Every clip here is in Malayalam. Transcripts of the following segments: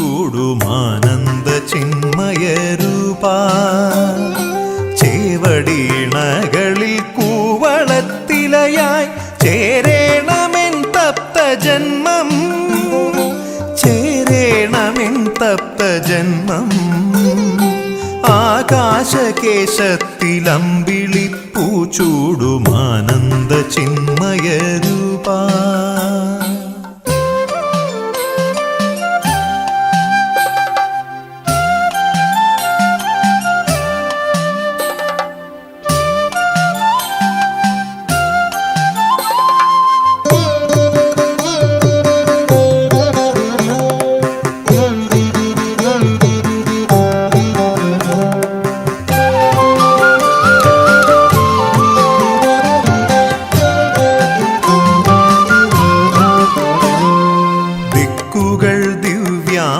ആകാശകേശത്തിലമ്പിളിപ്പൂച്ചൂടുമാനന്ദ ചിന്മയരൂപാ ചേവടീണകളിൽ കൂവളത്തിലയായി ചേരേണമെൻ തപ്തജന്മം ചേരേണമെൻ തപ്തജന്മം ആകാശകേശത്തിലമ്പിളിപ്പൂച്ചൂടുമാനന്ദ ചിന്മയരൂപാ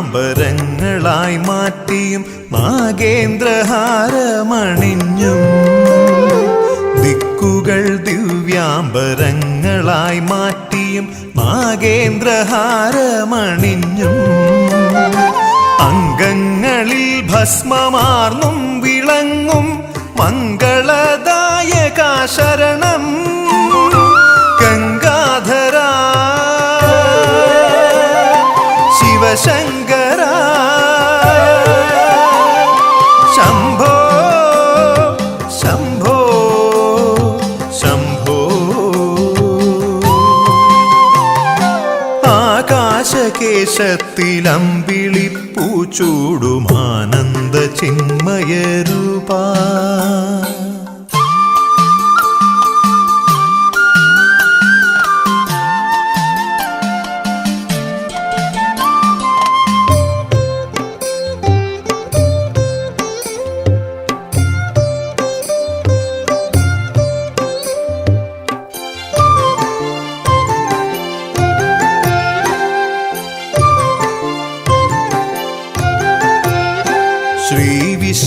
ദിവ്യാംബരങ്ങളായി മാറ്റിയും നാഗേന്ദ്രഹാരമണിഞ്ഞും ദിക്കുകൾ ദിവ്യാംബരങ്ങളായി മാറ്റിയും നാഗേന്ദ്രഹാരമണിഞ്ഞും അംഗങ്ങളിൽ ഭസ്മമാർന്നും വിളങ്ങും മംഗളദായക ശരണം ഗംഗാധരാ ശിവശങ്കര ശംഭോ ശംഭോ ശംഭോ ആകാശകേശത്തിലമ്പിളിപ്പൂച്ചൂടുമാനന്ദ ചിന്മയരൂപാ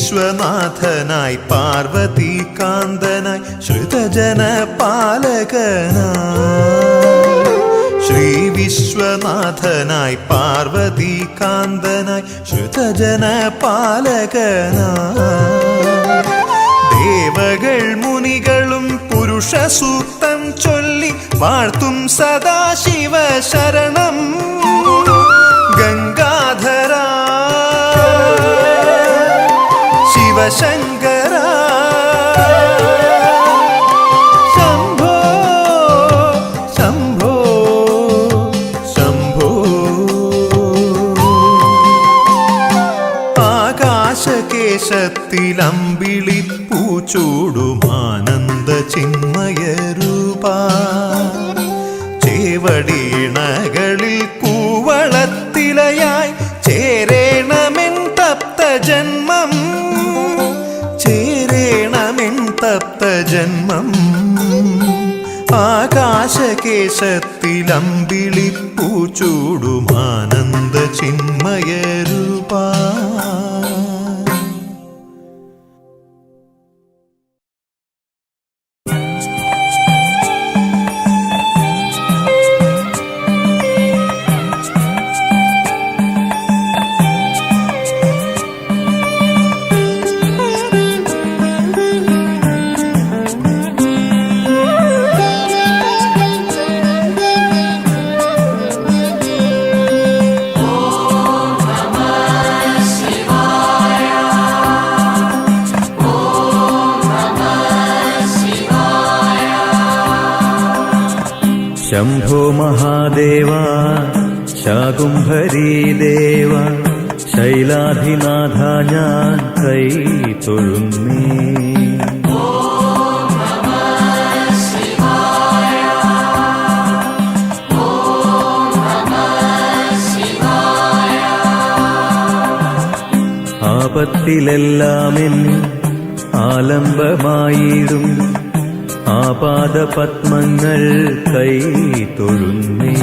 ശ്രീവിശ്വനാഥനായി പാർവതീകാന്തനായി ശ്രുതജനപാലകനായി ശ്രീവിശ്വനാഥനായി പാർവതീകാന്തനായി ശ്രുതജനപാലകനായി ദേവകൾ മുനികളും പുരുഷസൂക്തം ചൊല്ലി വാഴ്ത്തും സദാശിവ ശരണം ഗംഗാധരാ ശിവശങ്കര ശംഭോ ശംഭോ ശംഭോ ആകാശകേശത്തിലമ്പിളിപ്പൂച്ചൂടുമാനന്ദ ചിന്മയരൂപാ ചേവടീണകളിൽ കൂവളത്തിലയായി ചേരേണമെൻ തപ്തജന്മം ചേരേണമെൻ തപ്തജന്മം ആകാശകേശത്തിലമ്പിളിപ്പൂച്ചൂടുമാനന്ദ ചിന്മയരൂപാ ശംഭോ മഹാദേവ ശാകുംഭരീദേവ ശൈലാധിനാഥ ഞാൻ കൈ തൊഴുന്നേ ആപത്തിലെല്ലാമെൻ ആലംബമായിടും ആപാദപത്മങ്ങൾ കൈ തൊഴുന്നേ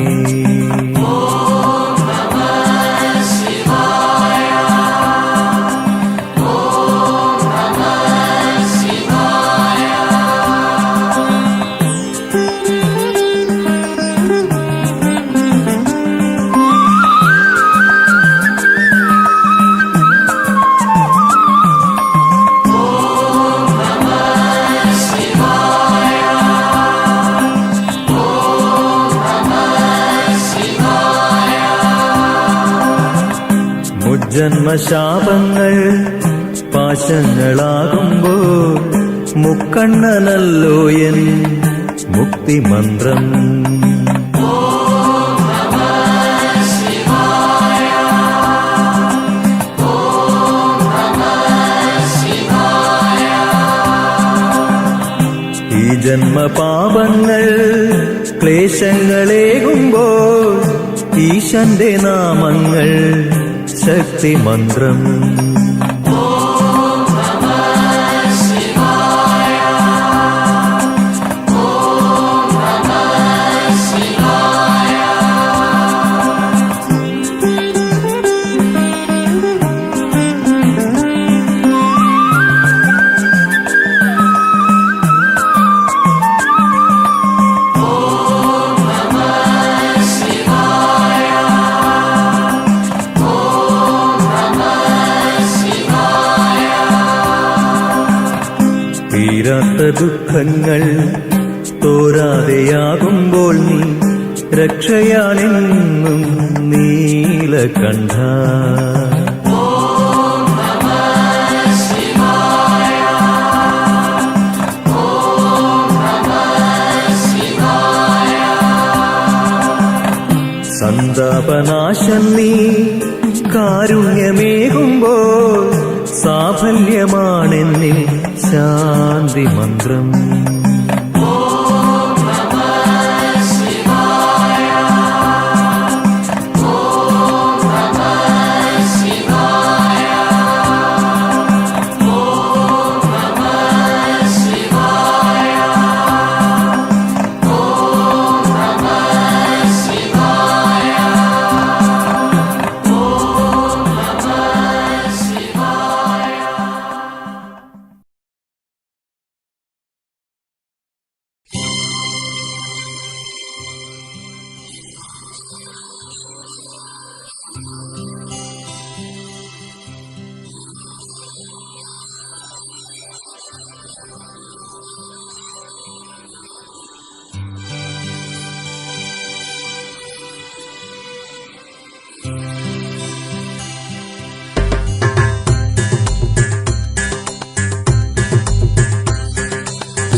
ജന്മശാപങ്ങൾ പാശങ്ങളാകുമ്പോൾ മുക്കണ്ണനല്ലോ എൻ മുക്തിമന്ത്രം. ഈ ജന്മപാപങ്ങൾ ക്ലേശങ്ങളേകുമ്പോൾ ഈശന്റെ നാമങ്ങൾ ശക്തിമന്ത്രം. തീരാത്ത ദുഃഖങ്ങൾ തോരാതെയാകുമ്പോൾ നീ രക്ഷയാണെന്നും നീലകണ്ഠ. സന്താപനാശം നീ കാരുണ്യമേകുമ്പോൾ സാഫല്യമാണെന്നിൽ ശാന്തി മന്ത്രം.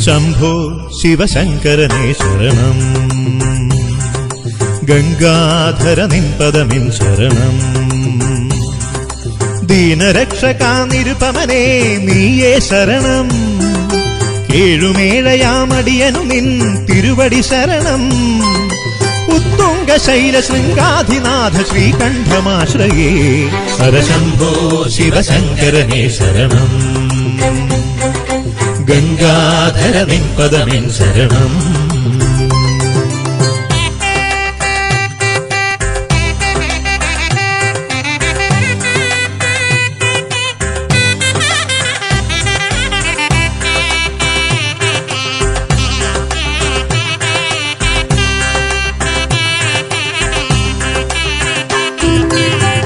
ശംഭോ ശിവശങ്കരനേ ശരണം, ഗംഗാധര നിൻപദമിൻ ശരണം. ദീനരക്ഷകാ നിരുപമനേ നീയേ ശരണം, കേഴുമേഴയാമടിയനു നിൻ തിരുവടി ശരണം. ഉത്തുംഗ ശൈല ശൃംഗാധിനാഥ ശ്രീകണ്ഠമാശ്രയേ ഹരശംഭോ ശിവശങ്കരനേ ശരണം, ഗംഗാധര നിൻപദമിൻ ശരണം.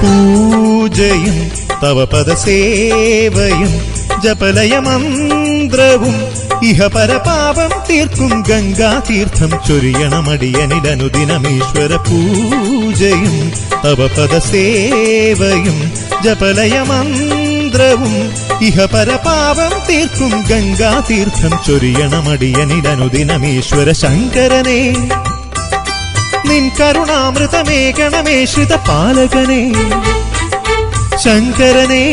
പൂജയും തവ പദസേവയും ജപലയമന്ത്രവും ഇഹ പരപാപം തീർക്കും ഗംഗാതീർത്ഥം ചൊരിയണമടിയനിലനുദിനമീശ്വര. പൂജയും തവ പദസേവയും ജപലയമന്ത്രവും ഇഹ പരപാപം തീർക്കും ഗംഗാതീർത്ഥം ചൊരിയണമടിയനിലനുദിനമീശ്വര. ശങ്കരനേ നിൻ കരുണാമൃതമേകണമേ ശ്രിതപാലകനേ, ശങ്കരനേ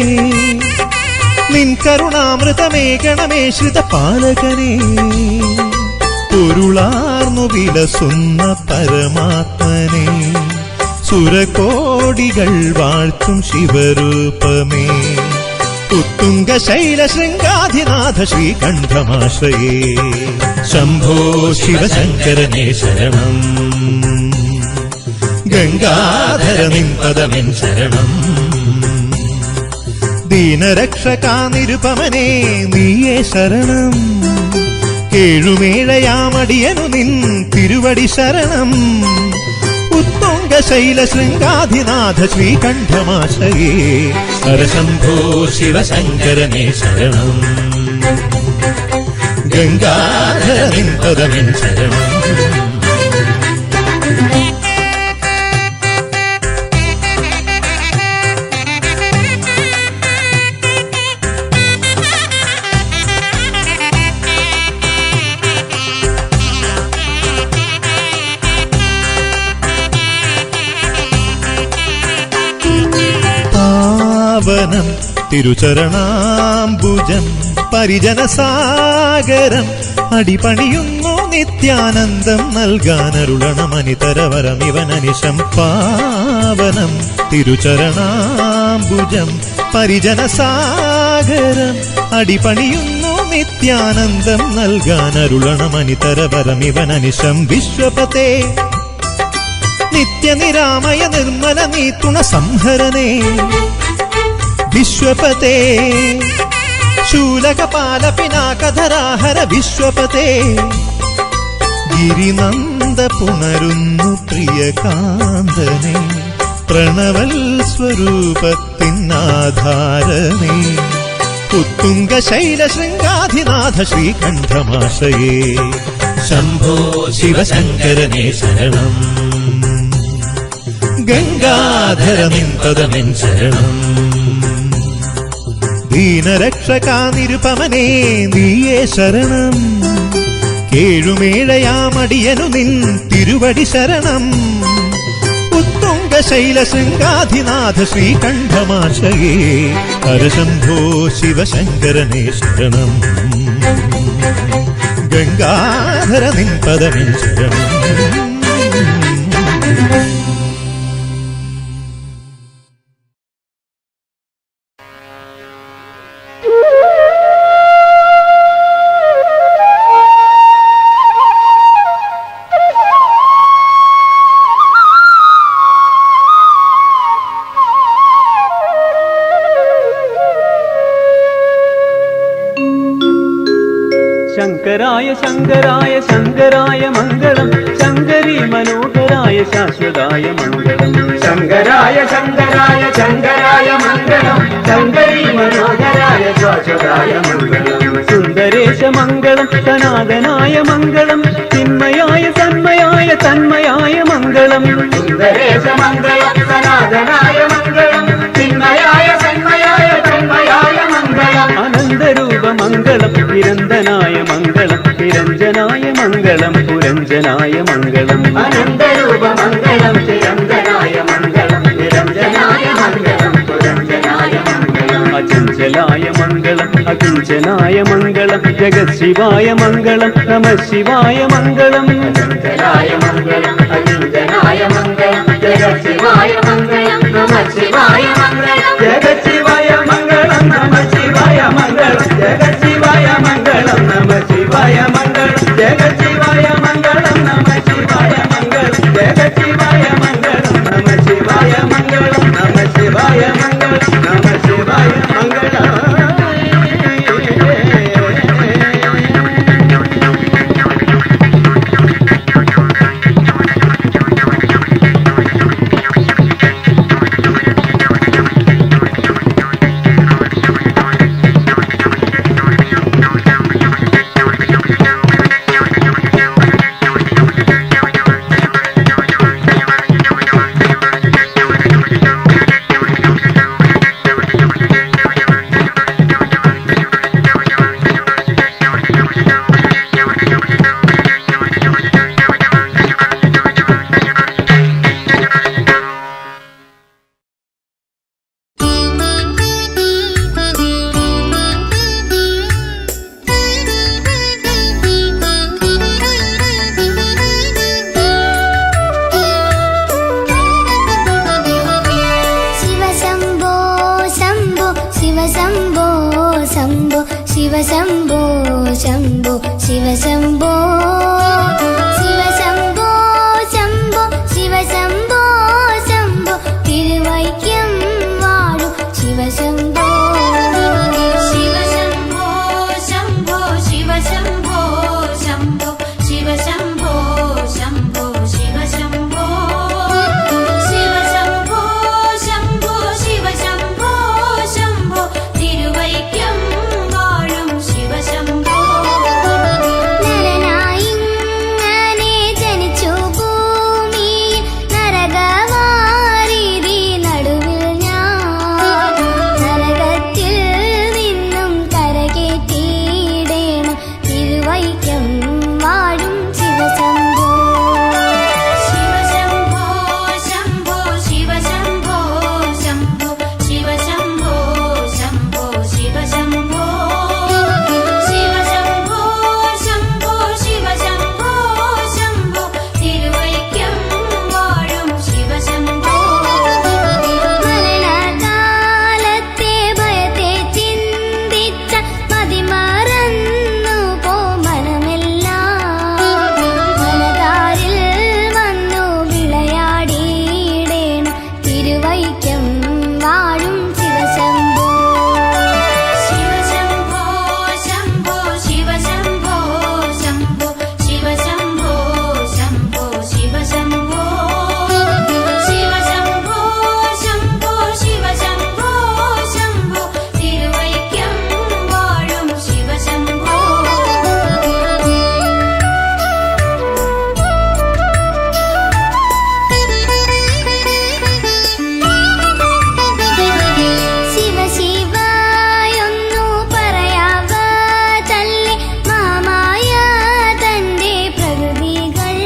നിൻ കരുണാമൃതമേകണമേ ശ്രിതപാലകനേ. പൊരുളാർന്നു വിലസുന്ന പരമാത്മനേ, സുരകോടികൾ വാഴ്ത്തും ശിവരൂപമേ. ഉത്തുംഗ ശൈല ശൃംഗാധിനാഥ ശ്രീകണ്ഠമാശ്രയേ ശംഭോ ശിവശങ്കരനേ ശരണം, ഗംഗാധര നിൻപദമിൻ ശരണം. ദീനരക്ഷകാ നിരുപമനേ നീയേ ശരണം, കേഴുമേഴയാമടിയനു നിൻ തിരുവടി ശരണം. ഉത്തുംഗ ശൈല ശൃംഗാധിനാഥ ശ്രീകണ്ഠമാശ്രയേ ഹരശംഭോ ശിവശങ്കരനേ ശരണം, ഗംഗാധര നിൻപദമിൻ ശരണം. പാവനം തിരുചരണാംബുജം പരിജനസാഗരം അടിപണിയുന്നു നിത്യാനന്ദം നൽകാനരുളണമനിതരവരം ഇവനനിശം പാവനം തിരുചരണാംബുജം പരിജനസാഗരം അടിപണിയുന്നു നിത്യാനന്ദം നൽകാനരുളണമനിതരവരം ഇവനനിശം വിശ്വപതേ നിത്യനിരാമയ നിർമ്മല നീത്തുണ സംഹരണേ വിശ്വപതേ ശൂലകപാല പിനാകധരാഹര വിശ്വപതേ ഗിരിനന്ദ പുണരുന്നു പ്രിയകാന്തനെ പ്രണവൽ സ്വരൂപത്തിനാധാരനേ ഉത്തുംഗ ശൈല ശൃംഗാധിനാഥ ശ്രീകണ്ഠമാശയേ ശംഭോ ശിവശങ്കരനേ ശരണം ഗംഗാധരനിൻ പദമെൻ ശരണം ദീനരക്ഷകാനിരുപമനേ നീയേ ശരണം കേഴുമേഴയാമടിയനു നിൻ തിരുവടി ശരണം ഉത്തുംഗ ശൈല ശൃംഗാധിനാഥ ശ്രീകണ്ഠമാശയേ ഹരശംഭോ ശിവശങ്കരനേ ശരണം ഗംഗാധര നിൻ പദമിൻ ശരണം ശങ്കരായ ശങ്കരായ ശങ്കരായ മംഗളം ശങ്കരി മനോഹരായ ശാശ്വതായ മംഗളം ശങ്കരായ ശങ്കരായ ശങ്കരായ മംഗളം ശങ്കരി മനോഹരായ ശാശ്വതായ മംഗളം സുന്ദരേശ മംഗളം സനാതനായ മംഗളം ചിന്മയായ സന്മയായ തന്മയായ മംഗളം സുന്ദരേശ മംഗളം സനാതനായ മംഗളം ചിന്മയായ സന്മയായ തന്മയായ മംഗളം അനന്തരൂപ മംഗളം നിരന്തനായ മംഗളം നിരഞ്ജനായ മംഗളം പുരഞ്ജനായ മംഗളം അനന്തരൂപ മംഗളം ചിരന്തനായ മംഗളം നിരഞ്ജനായ മംഗളം പുരഞ്ജനായ മംഗളം അചഞ്ചലായ മംഗളം അകിഞ്ചനായ മംഗളം ജഗശിവായ മംഗളം നമ ശിവായ മംഗളം ശങ്കരായ മംഗളം അകിഞ്ചനായ മംഗളം ജഗശിവായ മംഗളം നമ ശിവായ മംഗളം ജഗശിവായ മംഗളം നമ ശിവായ മംഗളം ജഗശിവായ മംഗളം നമ ശിവായ മംഗളം ജഗശിവായ മംഗളം നമ ശിവായ മംഗളം ജഗശിവായ മംഗളം നമ ശിവായ മംഗളം നമ ശിവായ മംഗളം നമ ശിവായ മംഗളം ശിവശംഭോ ശംഭോ ശിവശംഭോ ശിവശംഭോ ശംഭോ ശിവശംഭോ ശംഭോ തിരുവൈക്കം വാഴും ശിവശംഭോ ശിവശംഭോ ശംഭോ ശിവശംഭോ ശംഭോ ശിവശംഭോ ശംഭോ ശിവശംഭോ ശിവശംഭോ ശംഭോ ശിവശംഭോ ശംഭോ തിരുവൈക്കം വാഴും ശിവശംഭോ നരനായി വാഴും ശിവശംഭോ ശിവശംഭോ ശംഭോ ശിവശംഭോ ശംഭോ ശിവശംഭോ ശംഭോ ശിവശംഭോ ശിവശംഭോ ശംഭോ ശിവശംഭോ ശംഭോ തിരുവൈക്കം വാഴും ശിവശംഭോ ശിവ ശിവയൊന്നു പറയാവതല്ലേ മഹാമായ തന്റെ പ്രകൃതികൾ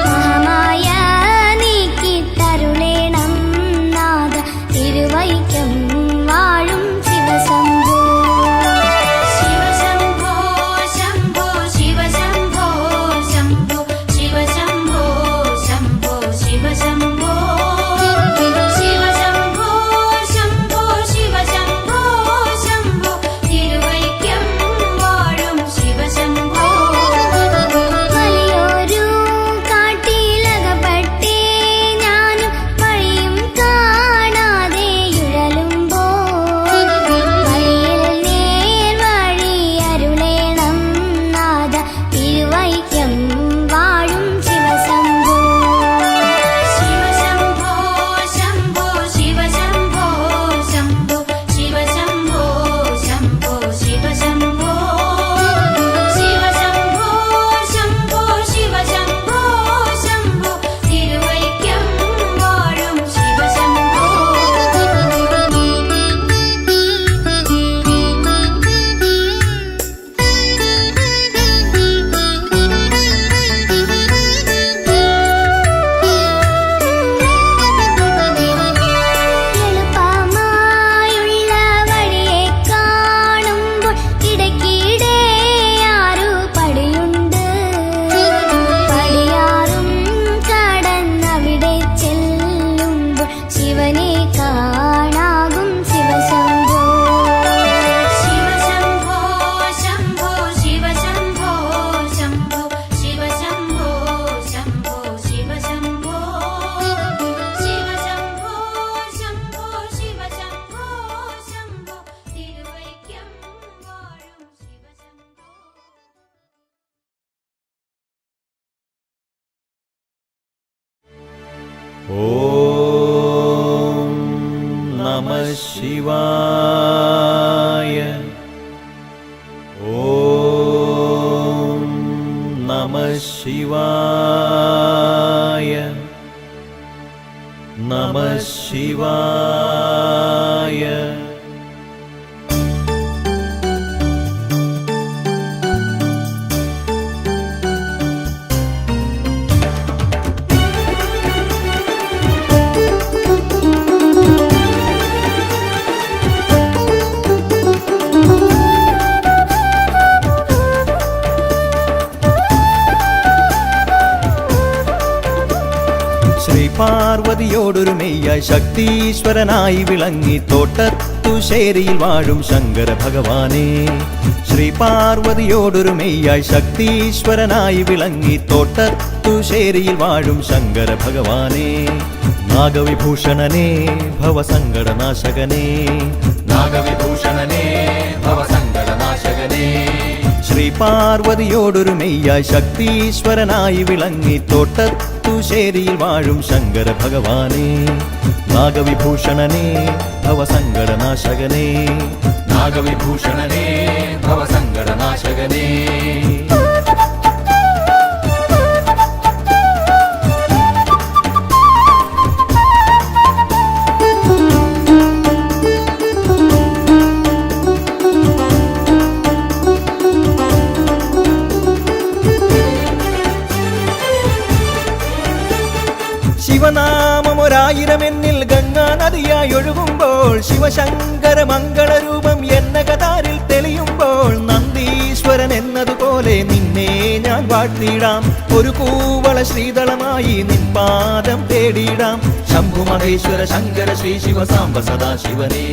മഹാമായ നീക്കിത്തരുളേണം നാഥ തിരുവൈക്കം വാഴും ശിവശംഭോ ശിവശംഭോ ശംഭോ ശിവശംഭോ ശംഭോ ശിവശംഭോ ശംഭോ ശിവശംഭോ ശിവശംഭോ ശംഭോ ശിവശംഭോ ശംഭോ തിരുവൈക്കം വാഴും ശിവശംഭോ വലിയൊരു കാട്ടിലകപ്പെട്ടേ ഞാനും വഴിയും കാണാതെ ഉഴലുമ്പോൾ വഴിയിൽ നേർവഴി അരുളേണം നാഥ തിരുവൈക്കം വാഴും ശിവശംഭോ ശിവശംഭോ ശംഭോ ശിവശംഭോ ശംഭോ ശിവശംഭോ ശംഭോ ശിവശംഭോ ശിവശംഭോ ശംഭോ ശിവശംഭോ ശംഭോ തിരുവൈക്കം വാഴും ശിവശംഭോ എളുപ്പമായുള്ള വഴിയെ കാണുമ്പോൾ ഇടയ്ക്കിടെ ആരു പടിയുണ്ട് പടിയാറും കടന്നവിടെ ചെല്ലുമ്പോൾ ശിവനെ കാണാകും ശിവശംഭോ ശിവശംഭോ ശംഭോ ശിവശംഭോ ശംഭോ ശിവശംഭോ ശംഭോ ശിവശംഭോ ശിവശംഭോ ശംഭോ ശിവശംഭോ ശംഭോ തിരുവൈക്കം വാഴും ശിവശംഭോ ഓം നമഃ ശിവായ. ഓം നമഃ ശിവായ. നമഃ ശിവായ. ശ്രീ പാർവതിയോടൊരു മെയ്യായി ശക്തീശ്വരനായി വിളങ്ങി തോട്ടത്തുശേരിയിൽ വാഴും ശങ്കര ഭഗവാനെ. ശ്രീ പാർവതിയോടൊരു മെയ്യായി ശക്തീശ്വരനായി വിളങ്ങി തോട്ടത്തുശേരിയിൽ വാഴും ശങ്കര ഭഗവാനെ. നാഗവിഭൂഷണനേ ഭവസങ്കടനാശകനേ. നാഗവിഭൂഷണനേ ഭവസങ്കടനാശകനേ. ശ്രീ പാർവതിയോടൊരു മെയ്യായി ശക്തീശ്വരനായി വിളങ്ങി തോട്ടത്തുശേരിയിൽ വാഴും ശങ്കര ഭഗവാനെ. നാഗവിഭൂഷണനേ ഭവസങ്കടനാശകനേ. നാഗവിഭൂഷണനേ ഭവസങ്കടനാശകനേ. ശിവനാമമൊരായിരം എന്നിൽ ഗംഗാ നദിയായി ഒഴുകുമ്പോൾ ശിവശങ്കര മംഗളരൂപം എന്ന കതാരിൽ തെളിയുമ്പോൾ നന്ദീശ്വരൻ എന്നതുപോലെ നിന്നെ ഞാൻ വാഴ്ത്തിയിടാം. ഒരു കൂവള ശ്രീതളമായി നിൻ പാദം തേടിയിടാം. ശംഭു മഹേശ്വര ശങ്കര ശ്രീ ശിവ സാംബ സദാശിവനേ.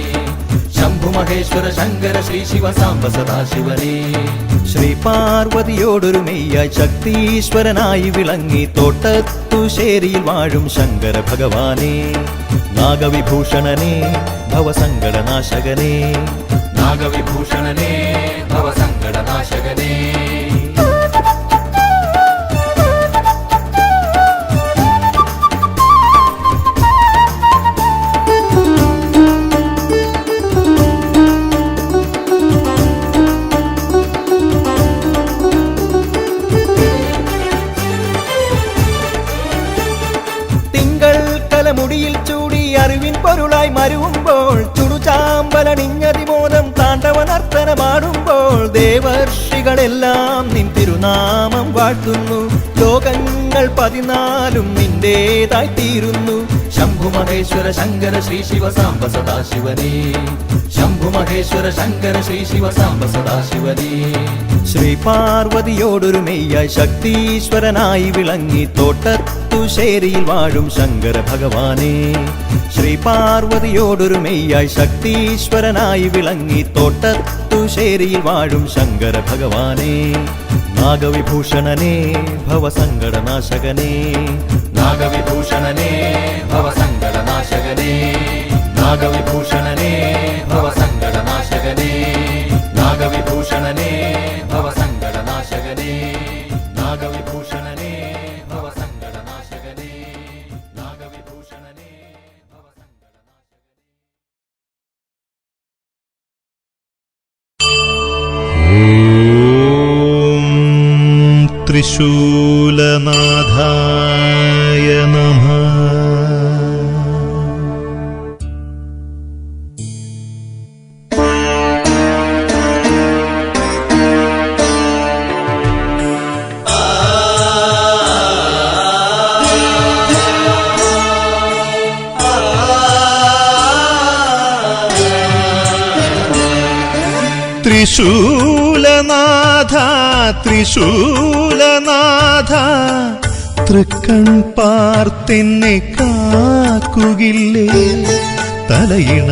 ശംഭു മഹേശ്വര ശങ്കര ശ്രീ ശിവ സാംബ സദാശിവനേ. ശ്രീ പാർവതിയോടൊരു മെയ്യായി ശക്തീശ്വരനായി വിളങ്ങി തോട്ടത്തുശേരിയിൽ വാഴും ശങ്കര ഭഗവാനെ. നാഗവിഭൂഷണനേ ഭവസങ്കടനാശകനേ, നാഗവിഭൂഷണനേ ഭവസങ്കടനാശകനേ. മുടിയിൽ ചൂടി അറിവിൻ പൊരുളായി മരുവുമ്പോൾ ചുടുചാമ്പലണിഞ്ഞതിമോദം താണ്ഡവനർത്തനമാടുമ്പോൾ ദേവർഷികളെല്ലാം നിൻ തിരുനാമം വാഴ്ത്തുന്നു. ലോകങ്ങൾ 14 നിന്റേതായി തീരുന്നു. ശംഭുമഹേശ്വര ശങ്കര ശ്രീ ശിവ സാംബ സദാശിവനേ, ശംഭുമഹേശ്വര ശങ്കര ശ്രീ ശിവ സാംബ സദാശിവനേ. ശ്രീ പാർവതിയോടൊരു മെയ്യായി ശക്തീശ്വരനായി വിളങ്ങി തോട്ടത്തുശേരിയിൽ വാഴും ശങ്കര ഭഗവാനേ, ശ്രീ പാർവതിയോടൊരു മെയ്യായി ശക്തീശ്വരനായി വിളങ്ങി തോട്ടത്തുശേരിയിൽ വാഴും ശങ്കര ഭഗവാനേ. നാഗവിഭൂഷണനേ ഭവസങ്കടനാശകനേ, നാഗവിഭൂഷണനേ ഭവസങ്കടനാശകനേ, നാഗവിഭൂഷണനേ ഭവസങ്കടനാശകനേ, നാഗവിഭൂഷണനേ ഭവസങ്കടനാശകനേ, നാഗവിഭൂഷണനേ ഭവസങ്കടനാശകനേ, നാഗവിഭൂഷണനേ ഭവസങ്കടനാശകനേ. ത്രിശൂലനാഥായ നമഃ. ത്രിശൂലനാഥ ത്രിശൂലനാഥ തൃക്കൺ പാർത്തെന്നെ കാക്കുകില്ലേ, തലയിണ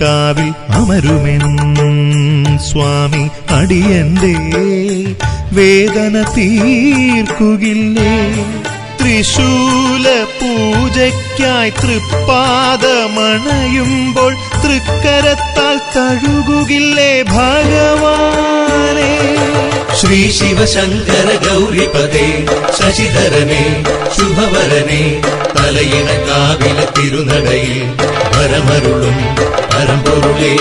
കാവിൽ അമരുമെൻ സ്വാമി അടിയന്റെ വേദന തീർക്കുകില്ലേ. ത്രിശൂല പൂജയ്ക്കായി തൃപ്പാദമണയുമ്പോൾ തൃക്കരത്താൽ തഴുകുകില്ലേ ഭഗവാനേ. ശ്രീ ശിവശങ്കര ഗൗരിപദേ ശശിധരനേ ശുഭവരനേ, തലയിണ കാവില തിരുനടയിൽ വരമരുളും പരമ്പൊരുളേ.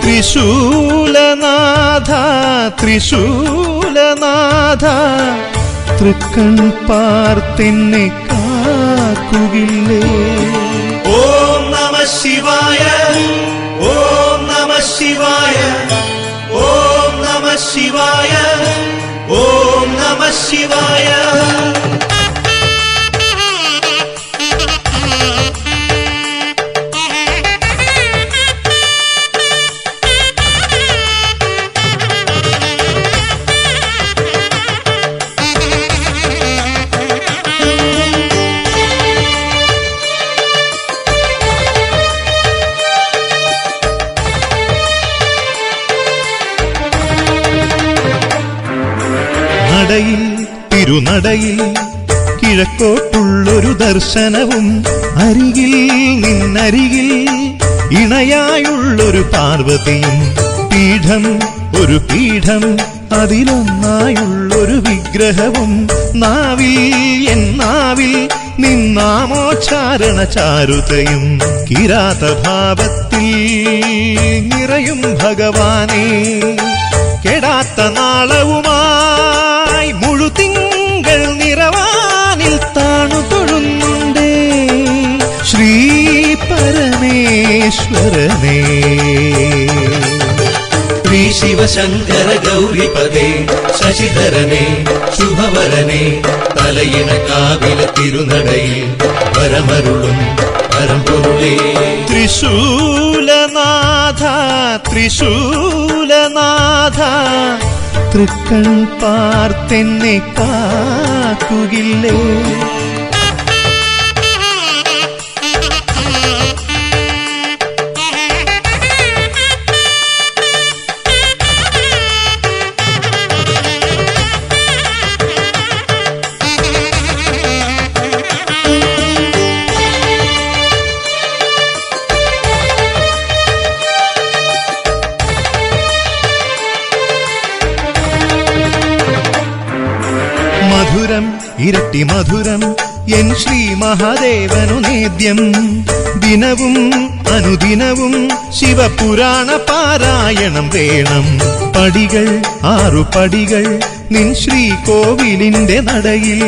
ത്രിശൂലനാഥ ത്രിശൂലനാഥ തൃക്കൺ പാർത്തെന്നെ കാക്കുകില്ലേ. ഓം നമഃ ശിവായ, ഓം നമഃ ശിവായ, ഓം നമഃ ശിവായ, ഓം നമഃ ശിവായ. നടയിൽ തിരുനടയിൽ കിഴക്കോട്ടുള്ളൊരു ദർശനവും, അരികിൽ നിന്നരികിൽ ഇണയായുള്ളൊരു പാർവതിയും, പീഠം ഒരു പീഠം അതിലൊന്നായുള്ളൊരു വിഗ്രഹവും, നാവിൽ എൻ നാവിൽ നിന്നാമോച്ചാരണ ചാരുതയും, കിരാതഭാവത്തിൽ നിറയും ഭഗവാനേ. കെടാത്ത നാളവുമായി മുഴുതിങ്കൾ നിറവാനിൽ താണു തൊഴുന്നുണ്ടേ ശ്രീ പരമേശ്വരനേ. ശ്രീ ശിവശങ്കര ഗൗരിപദേ ശശിധരനേ ശുഭവരനേ, തലയിണ കാവില തിരുനടയിൽ വരമരുളും പരമ്പൊരുളേ. ത്രിശൂലനാഥ ത്രിശൂലനാഥ തൃക്കൺ പാർത്തെന്നെ കാക്കുകില്ലേ. ഇരട്ടി മധുരം എൻ ശ്രീ മഹാദേവനു നേദ്യം. ദിനവും അനുദിനവും ശിവപുരാണ പാരായണം വേണം. പടികൾ 6 പടികൾ നിൻ ശ്രീകോവിലിന്റെ നടയിൽ.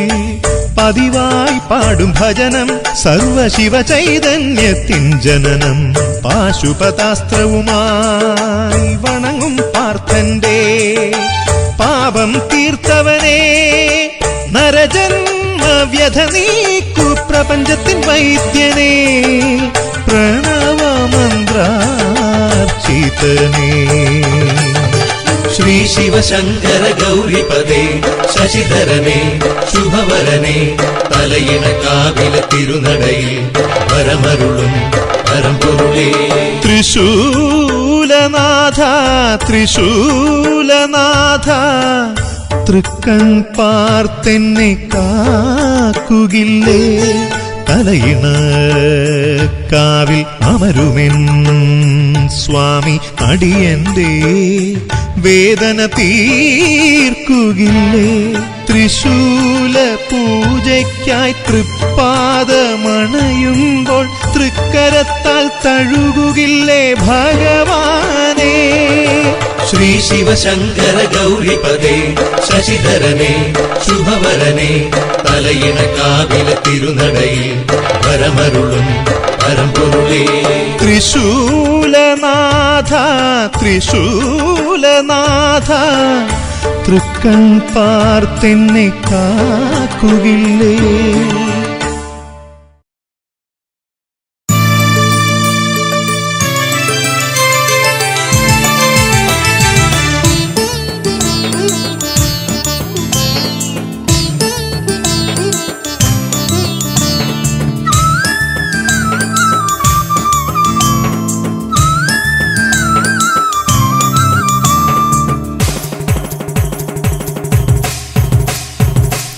പതിവായി പാടും ഭജനം സർവശിവ ചൈതന്യത്തിൻ ജനനം. പാശുപതാസ്ത്രവുമായി വണങ്ങും പാർത്ഥന്റെ പാപം തീർത്തവനെ. നരജന്മ വ്യഥ നീക്കു പ്രപഞ്ചത്തിൻ വൈദ്യനെ. പ്രണവമന്ത്രാർച്ചിതനേ. ശ്രീ ശിവശങ്കര ഗൗരിപദേ ശശിധരനെ ശുഭവരനെ. തലയിണ കാവില തിരുനടയിൽ വരമരുളും പരമ്പൊരുളേ. ത്രിശൂലനാഥ ത്രിശൂലനാഥ തൃക്കൺ പാർത്തെന്നെ കാക്കുകില്ലേ. തലയിണ കാവിൽ അമരുമെൻ സ്വാമി അടിയന്റെ വേദന തീർക്കുകില്ലേ. ത്രിശൂല പൂജയ്ക്കായി തൃപ്പാദമണയുമ്പോൾ തൃക്കരത്താൽ തഴുകുകില്ലേ ഭഗവാനേ. ശ്രീ ശിവശങ്കര ഗൗരിപദേ ശശിധരനെ ശുഭവരനെ. തലയിണ കാവില തിരുനടയിൽ വരമരുളും പരമ്പൊരുളേ. ത്രിശൂലനാഥ ത്രിശൂലനാഥ തൃക്കൺ പാർത്തെന്നെ കാക്കുകില്ലേ.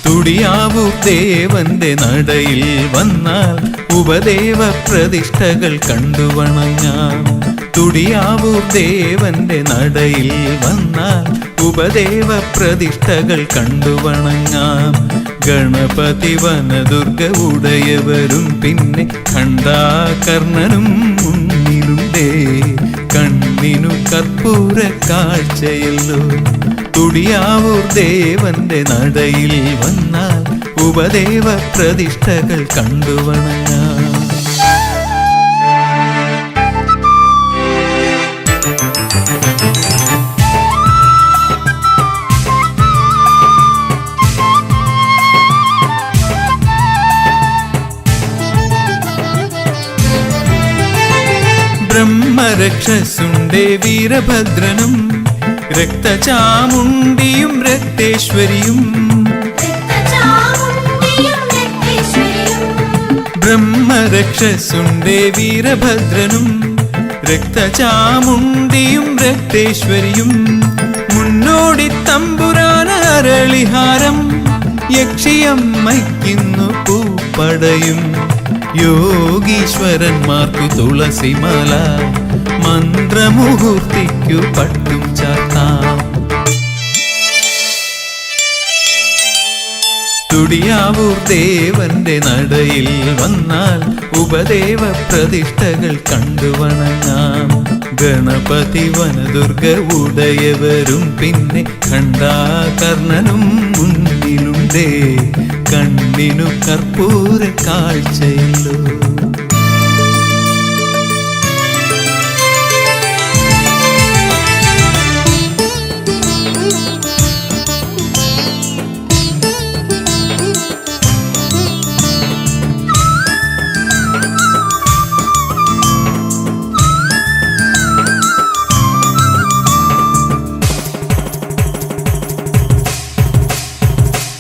തുടിയാവൂർ ദേവന്റെ നടയിൽ വന്നാൽ ഉപദേവ പ്രതിഷ്ഠകൾ കണ്ടുവണങ്ങാം. തുടിയാവൂർ ദേവന്റെ നടയിൽ വന്നാൽ ഉപദേവ പ്രതിഷ്ഠകൾ കണ്ടുവണങ്ങാം. ഗണപതി വനദുർഗ ഉടയവരും പിന്നെ ഖണ്ഡാകർണനും മുന്നിലുണ്ടേ. കണ്ണിനു കർപ്പൂര കാഴ്ചയല്ലോ. തുടിയാവൂർ ദേവന്റെ നടയിൽ വന്നാൽ ഉപദേവ പ്രതിഷ്ഠകൾ കണ്ടുവണങ്ങാം. ബ്രഹ്മരക്ഷസുണ്ടേ വീരഭദ്രനും രക്തചാമുണ്ടിയും രക്തേശ്വരിയും. ബ്രഹ്മരക്ഷസുണ്ടേ വീരഭദ്രനും രക്തചാമുണ്ടിയും രക്തേശ്വരിയും. മുന്നോടി തമ്പുരാന അരളിഹാരം യക്ഷിയമ്മയ്ക്കുന്നു പൂപ്പടയും. യോഗീശ്വരന്മാർക്കു തുളസിമാല മന്ത്രമുഹൂർത്തിക്കു പട്ടും ചാർത്താം. തുടിയാവൂർ ദേവന്റെ നടയിൽ വന്നാൽ ഉപദേവ പ്രതിഷ്ഠകൾ കണ്ടുവണങ്ങാം. ഗണപതി വനദുർഗ ഉടയവരും പിന്നെ ഖണ്ഡാകർണനും മുന്നിലുണ്ടേ. കണ്ണിനു കർപ്പൂര കാഴ്ചയല്ലോ.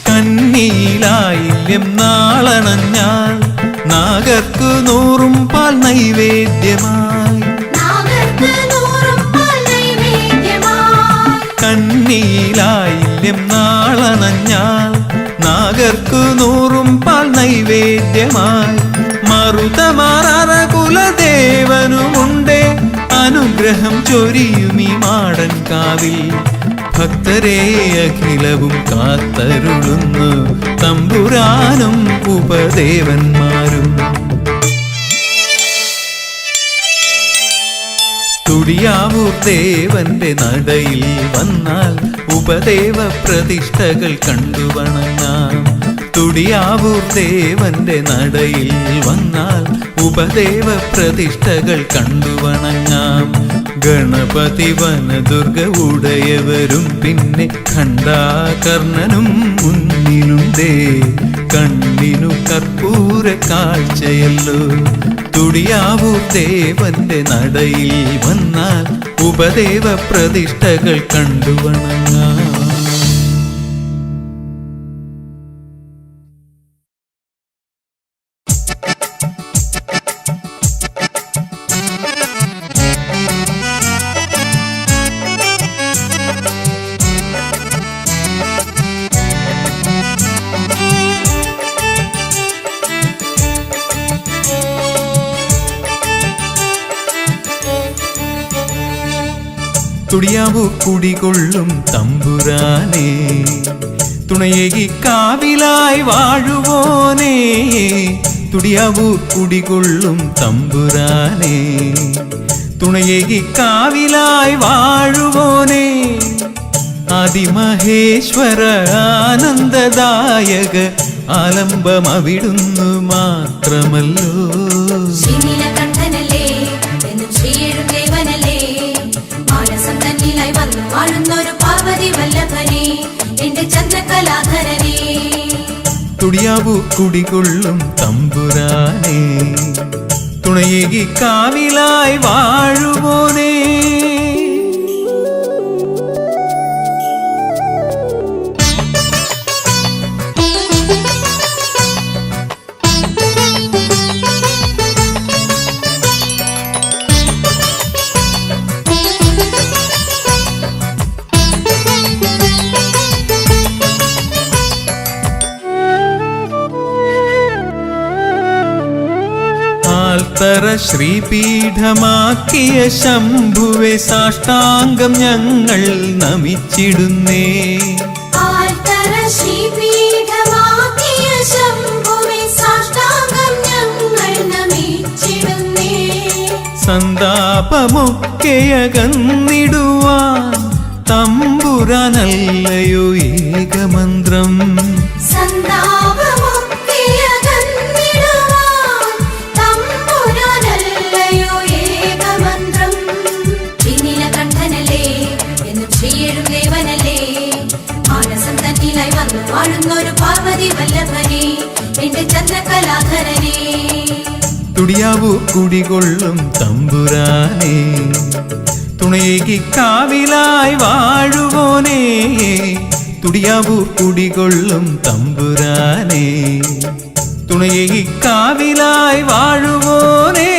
കന്നിയിലായില്യം നാളണഞ്ഞാൽ നാഗർക്കു 100 പാൽ നൈവേദ്യമായി. കന്നിയിലായില്യം നാളണഞ്ഞാൽ നാഗർക്കു 100 പാൽ നൈവേദ്യമായി. മറുതമാറ കുലദേവനുമുണ്ടേ അനുഗ്രഹം ചൊരിയുമീ മാടൻ കാവിൽ. ഭക്തരെ അഖിലവും കാത്തരുളുന്നു തമ്പുരാനും ഉപദേവന്മാരും. തുടിയാവൂർ ദേവന്റെ നടയിൽ വന്നാൽ ഉപദേവ പ്രതിഷ്ഠകൾ കണ്ടുവണങ്ങാം. തുടിയാവൂർ ദേവന്റെ നടയിൽ വന്നാൽ ഉപദേവ പ്രതിഷ്ഠകൾ കണ്ടുവണങ്ങാം. ഗണപതി വനദുർഗ ഉടയവരും പിന്നെ ഖണ്ഡാകർണനും മുന്നിലുണ്ടേ. കണ്ണിനു കർപ്പൂര കാഴ്ചയല്ലോ. തുടിയാവൂർ ദേവന്റെ നടയിൽ വന്നാൽ ഉപദേവ പ്രതിഷ്ഠകൾ കണ്ടുവണങ്ങാം. തുടിയാവൂർ കുടികൊള്ളും തമ്പുരാനേ, തുണയേകി കാവിലായി വാഴുവോനേ. തുടിയാവൂർ കുടികൊള്ളും തമ്പുരാനേ, തുണയേകി കാവിലായി വാഴുവോനേ. ആദിമഹേശ്വര ആനന്ദദായക ആലംബം അവിടുന്നു മാത്രമല്ലോ. ശ്രീനീലകണ്ഠനല്ലേ എന്നും ശ്രീയേഴും ദേവനല്ലേ, മാനസം തന്നിലായി വന്നു വാഴുന്നൊരു പാർവതി വല്ലഭനെ, എന്റെ ചന്ദ്രകലാധരനെ. തുടിയാവൂർ കുടികൊള്ളും തമ്പുരാനേ, തുണയേകി കാവിലായി വാഴുവോനേ. ആൽത്തറ ശ്രീപീഠമാക്കിയ ശംഭുവെ സാഷ്ടാംഗം ഞങ്ങൾ നമിച്ചിടുന്നേ. ആൽത്തറ ശ്രീപീഠമാക്കിയ ശംഭുവേ സാഷ്ടാംഗം ഞങ്ങൾ നമിച്ചിടുന്നേ. സന്താപമൊക്കെയകന്നിടുവാൻ തമ്പുരാനല്ലയോ ഏകമന്ത്രം. വാഴുന്നൊരു പാർവതി വല്ലഭനെ, എന്റെ ചന്ദ്രകലാധരനെ. തുടിയാവൂർ കുടികൊള്ളും തമ്പുരാനേ, തുണയേകി കാവിലായി വാഴുവോനേ. തുടിയാവൂർ കുടികൊള്ളും തമ്പുരാനേ, തുണയേകി കാവിലായി വാഴുവോനേ.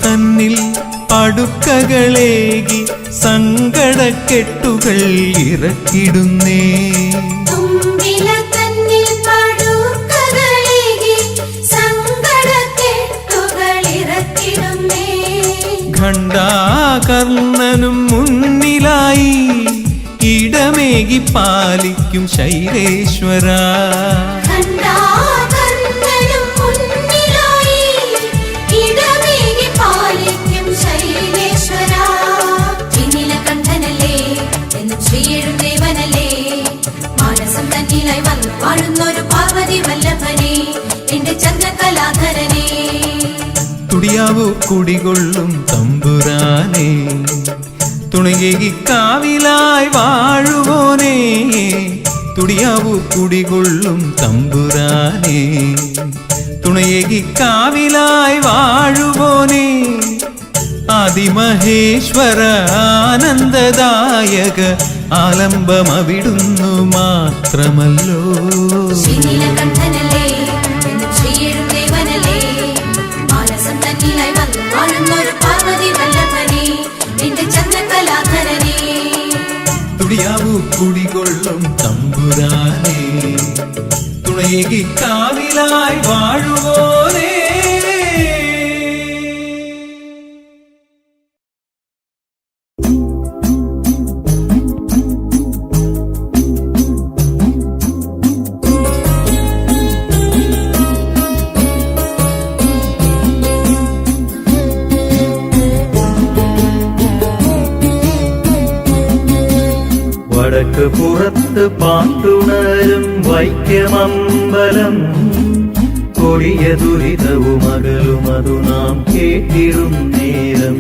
തന്നിൽ പടുക്കകളേകി സങ്കടക്കെട്ടുകൾ ഇറക്കിടുന്നേ. തുമ്പില തന്നിൽ പടുക്കകളേകി സങ്കടക്കെട്ടുകൾ ഇറക്കിടുന്നേ. ഖണ്ഡാകർണനും മുന്നിലായി ഇടമേകി പാലിക്കും ശൈലേശ്വര. വാഴുന്നൊരു പാർവതി വല്ലഭനെ, എന്റെ ചന്ദ്രകലാധരനെ. തുടിയാവൂർ കുടികൊള്ളും തമ്പുരാനേ, തുണയേകി കാവിലായി വാഴുവോനേ. തുടിയാവൂർ കുടികൊള്ളും തമ്പുരാനേ, തുണയേകി കാവിലായി വാഴുവോനേ. ആദിമഹേശ്വര ആനന്ദദായക ആലംബമവിടുന്നു മാത്രമല്ലോ. ശ്രീനീലകണ്ഠനല്ലേ എന്നും ശ്രീയേഴും ദേവനല്ലേ, മാനസം തന്നിലായി വന്നു വാഴുന്നൊരു പാർവതി വല്ലഭനെ, എന്റെ ചന്ദ്രകലാധരനെ. തുടിയാവൂ കുടികൊള്ളും തമ്പുരാനേ, തുണയേകി കാവിലായി വാഴുവോനേ. വടക്ക് പുറത്ത് പാട്ടുണരും വൈക്കമമ്പലം, കൊടിയ ദുരിതവും അകലും അതു നാം കേട്ടിടും നേരം.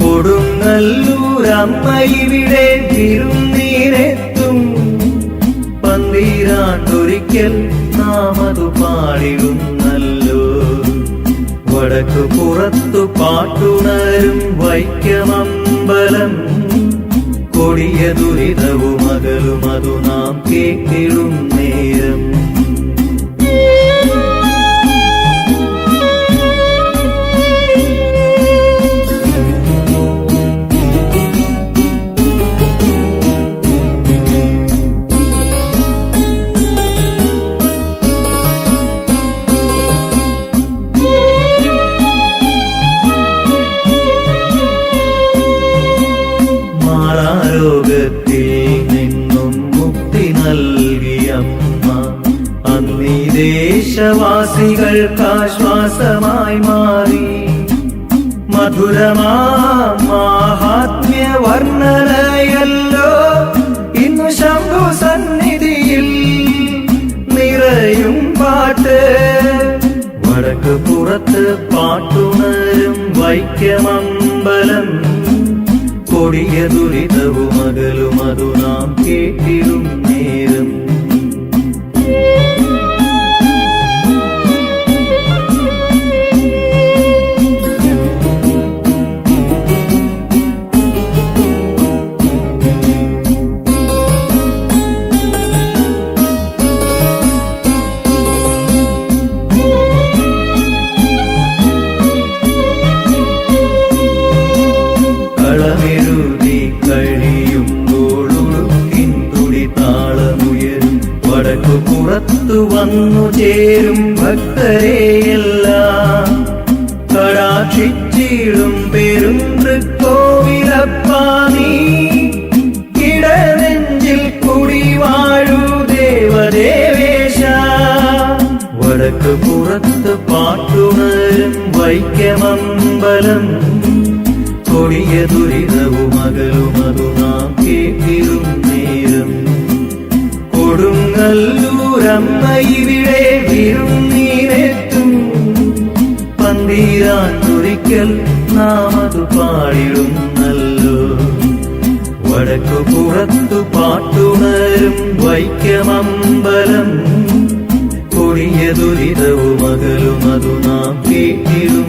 കൊടുങ്ങല്ലൂരമ്മ ഇവിടെ തിരുനീരെത്തും, പന്തീരാണ്ടൊരിക്കൽ നാം അത് പാടിടുന്നല്ലോ. വടക്ക് പുറത്തു പാട്ടുണരും വൈക്കമമ്പലം, കൊടിയ ദുരിതവും അകലും അതു നാം കേട്ടിടും നേരം. മാളാരോഗത്തിൽ നിന്നും മുക്തി നൽകിയമ്മ, അന്നീ ദേശവാസികൾക്കാശ്വാസമായി മാറി. മധുരമാ മാഹാത്മ്യ വർണ്ണനയല്ലോ ഇന്നു ശംഭു സന്നിധിയിൽ നിറയും പാട്ട്. വടക്ക് പുറത്ത് പാട്ടുണരും വൈക്കമമ്പലം, കൊടിയ ദുരിതവും അകലും അതു നാം കേട്ടിടും നേരം. കളമെഴുതി കഴിയുമ്പോഴുക്കിൻ തുടി താളമുയരും, വടക്കു പുറത്തു വന്നു ചേരും ഭക്തരെയെല്ലാം കടാക്ഷിച്ചിടും പെരുന്തൃക്കോവിലപ്പാ നീ. ഇടനെഞ്ചിൽ കുടിവാഴു ദേവദേവേശ, വടക്ക് പുറത്ത് പാട്ടുണരും വൈക്കമമ്പലം, കൊടിയ ദുരിതവും അകലും അതു നാം കേട്ടിടും നേരം. കൊടുങ്ങല്ലൂരമ്മ ഇവിടെ വിരുന്നീരെത്തും, പന്തീരാണ്ടൊരിക്കൽ നാം അത് പാടിടുന്നല്ലോ. വടക്കു പുറത്തു പാട്ടുണരും വൈക്കമമ്പലം, കൊടിയ ദുരിതവും അകലും അതു നാം കേട്ടിടും